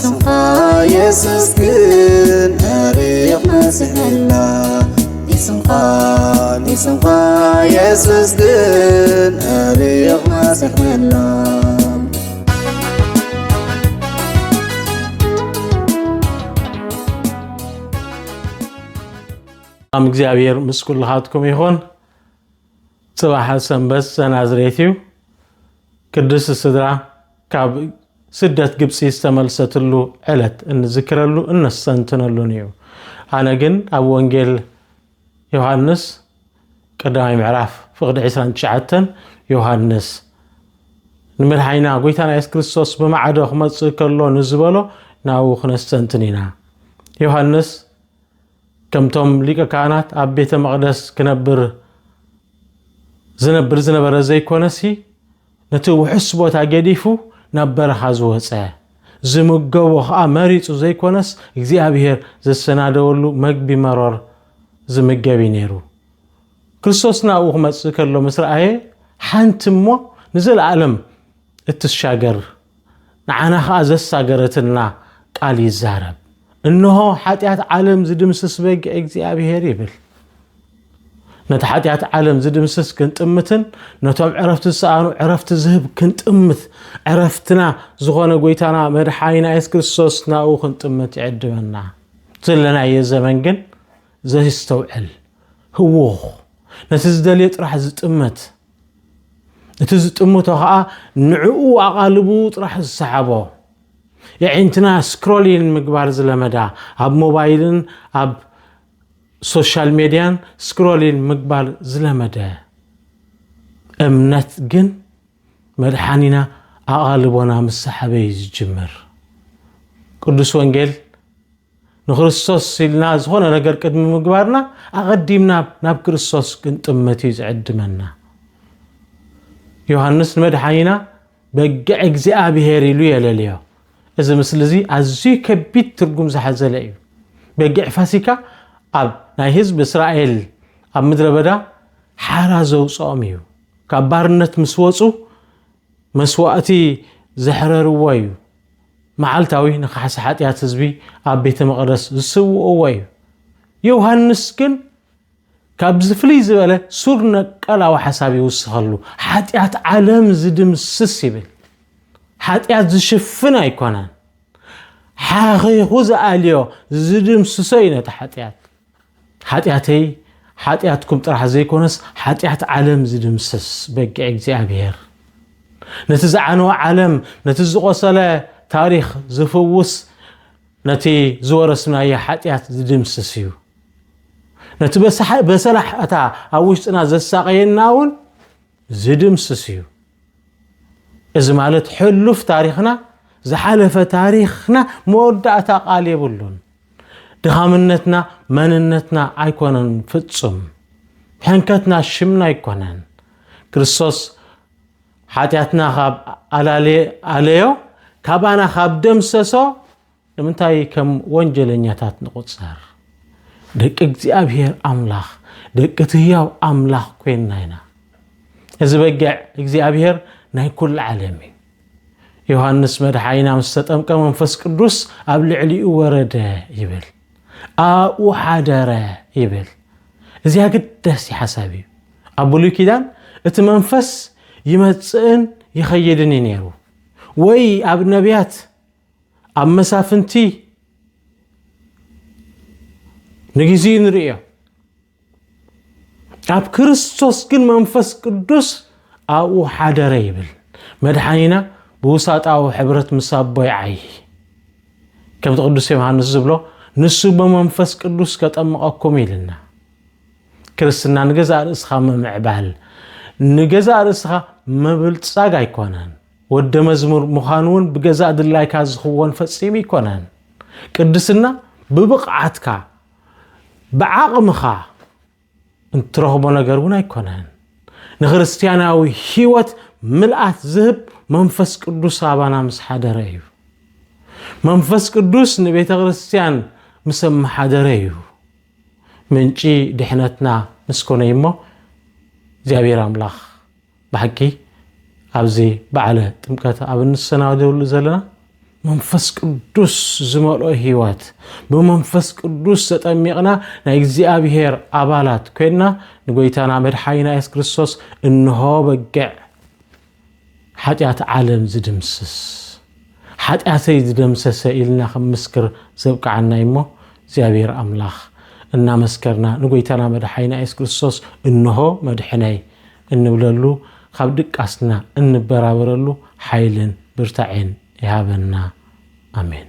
اسمها يسوس كن أريق مسيح الله اسمها يسوس كن أريق مسيح الله أم እግዚአብሔር ምስኩል ለሃትኩም ይሆን صباح ሰንበት ናዝሬቲው ቅዱስ ስድራ ካብ ስደት ግብጽ ይስተመልሰትሉ ዕለት እንዝክረሉ እንሰንተነሉ ነው አነ ግን ኣብ ወንጌል ዮሐንስ ቀዳማይ ምዕራፍ ፍቅድ 29 ዮሐንስ ንመድኃኒና ጎይታና ኢየሱስ ክርስቶስ በማዕዶ ክመጽእ ከሎ ንዝበሎ ናው ክነስተንትኒና ዮሐንስ ከምቶም ሊቀ ካህናት ኣብ ቤተ መቅደስ ክነብር ዝነበረ ዘይኮነሲ ነቲ ውሕስ ቦታ ገዲፉ ነበረኻ ዝወፀ ዝምገቦ ኸኣ መሪፁ ዘይኮነስ እግዚአብሔር ዘሰናደወሉ መግቢ መሮር ዝምገቢ ነይሩ ክርስቶስ ናብኡ ክመጽእ ከሎ ምስራኤ ሓንቲ እሞ ንዘለዓለም እትሻገር ንዓና ኸኣ ዘሳገረትና ቃል ይዛረብ እነሆ ኃጢአት ዓለም ዝድምስስ በግ እግዚአብሔር ይብል ነቲ ኃጢአት ዓለም ዝድምስስ ክንጥምትን ነቶም ዕረፍት ዝሰኣኑ ዕረፍት ዝህብ ክንጥምት ዕረፍትና ዝኾነ ጎይታና መድኃኒና ኢየሱስ ክርስቶስ ናብኡ ክንጥምት ይዕድመና ዘለናዮ ዘመን ግን ዘይስተውዕል ህውኽ ነቲ ዝደልዮ ጥራሕ ዝጥመት እቲ ዝጥምቶ ኸኣ ንዕኡ ኣቓልቡ ጥራሕ ዝሰሓቦ የዕንትና ስክሮሊን ምግባር ዝለመዳ ኣብ ሞባይልን ኣብ ሶሻል ሚዲያን ስክሮሊን ምግባር ዝለመደ እምነት ግን መድኃኒና ኣቓልቦና ምሰሓበ ዝጅምር ቅዱስ ወንጌል ንክርስቶስ ሲልና ዝኾነ ነገር ቅድሚ ምግባርና ኣቐዲምና ናብ ክርስቶስ ክንጥመት ዝዕድመና ዮሐንስ መድኃኒና በጊዕ እግዚአብሔር ኢሉ የለልዮ እዚ ምስሊ እዚ ኣዝዩ ከቢድ ትርጉም ዝሓዘለ እዩ በጊዕ ፋሲካ ኣብ ናይ ህዝቢ እስራኤል ኣብ ምድረ በዳ ሓራ ዘውፅኦም እዩ ካብ ባርነት ምስ ወፁ መስዋእቲ ዘሕረርዎ እዩ መዓልታዊ ንኻሕሲ ኃጢአት ህዝቢ ኣብ ቤተ መቅደስ ዝስውእዎ እዩ ዮሐንስ ግን ካብ ዝፍልይ ዝበለ ሱር ነቀላዊ ሓሳብ ይውስኸሉ ኃጢአት ዓለም ዝድምስስ ይብል ኃጢአት ዝሽፍን ኣይኮነን ሓኺኹ ዝኣልዮ ዝድምስሶ እዩ ነቲ ኃጢአተይ ኃጢአትኩም ጥራሕ ዘይኮነስ ኃጢአት ዓለም ዝድምስስ በጊዕ እግዚአብሔር ነቲ ዝዓነወ ዓለም ነቲ ዝቆሰለ ታሪኽ ዝፍውስ ነቲ ዝወረስናዮ ኃጢአት ዝድምስስ እዩ ነቲ በሰላሕታ ኣብ ውሽጥና ዘሳቀየና እውን ዝድምስስ እዩ እዚ ማለት ሕሉፍ ታሪኽና ዝሓለፈ ታሪኽና መወዳእታ ቃል የብሉን ድኻምነትና መንነትና ኣይኮነን ፍጹም ሕንከትና ሽምና ኣይኮነን ክርስቶስ ኃጢአትና ካብ ኣለዮ ካባና ካብ ደምሰሶ ንምንታይ ከም ወንጀለኛታት ንቁፀር ደቂ እግዚአብሔር ኣምላኽ ደቂ ትህያው ኣምላኽ ኮይንና ኢና እዚ በጊዕ እግዚአብሔር ናይ ኩሉ ዓለም ዮሐንስ መድኃኒና ምስ ተጠምቀ መንፈስ ቅዱስ ኣብ ልዕሊኡ ወረደ ይብል ኣብኡ ሓደረ ይብል እዚ ኣገዳሲ ሓሳብ እዩ ኣብ ብሉይ ኪዳን እቲ መንፈስ ይመጽእን ይኸይድን ነይሩ ወይ ኣብ ነቢያት ኣብ መሳፍንቲ ንግዚኡ ንሪኦ ኣብ ክርስቶስ ግን መንፈስ ቅዱስ ኣብኡ ሓደረ ይብል መድኃኒና ብውሳጣዊ ሕብረት ምሳቦ ይዓይ ከምቲ ቅዱስ ዮሐንስ ዝብሎ ንሱ በመንፈስ ቅዱስ ከጠመቐኩም ኢልና ክርስትና ንገዛ ርእስኻ ምምዕባል ንገዛ ርእስኻ መብልጻግ ኣይኮነን ወደ መዝሙር ምዃኑውን ብገዛ ድላይካ ዝኽወን ፈጺም ይኮነን ቅድስና ብብቕዓትካ ብዓቕምኻ እንትረኽቦ ነገር እውን ኣይኮነን ንክርስቲያናዊ ህይወት ምልአት ዝህብ መንፈስ ቅዱስ ኣባና ምስ ሓደረ እዩ መንፈስ ቅዱስ ንቤተ ክርስቲያን ምስ መሓደረ እዩ ምንጪ ድሕነትና ምስኮነ እሞ እግዚአብሔር አምላኽ በሐቂ ኣብዚ በዓለ ጥምቀት ኣብ ንሰናወደሉ ዘለና መንፈስ ቅዱስ ዝመልኦ ህይወት በመንፈስ ቅዱስ ተጠሚቅና ናይ እግዚአብሔር አባላት ኮይና ንጎይታና መድኃኒና ኢየሱስ ክርስቶስ እንሆ በግዕ ኃጢአት ዓለም ዝድምስስ ኃጢአተይ ዝደምሰሰ ኢልና ከምስክር ዘብቃዓና እሞ እግዚአብሔር አምላኽ እና መስከርና ንጎይታና መድኃኒና ኢየሱስ ክርስቶስ እንሆ መድሕነይ እንብለሉ ካብ ድቃስና እንበራበረሉ ኃይልን ብርታዕን يهابنا آمين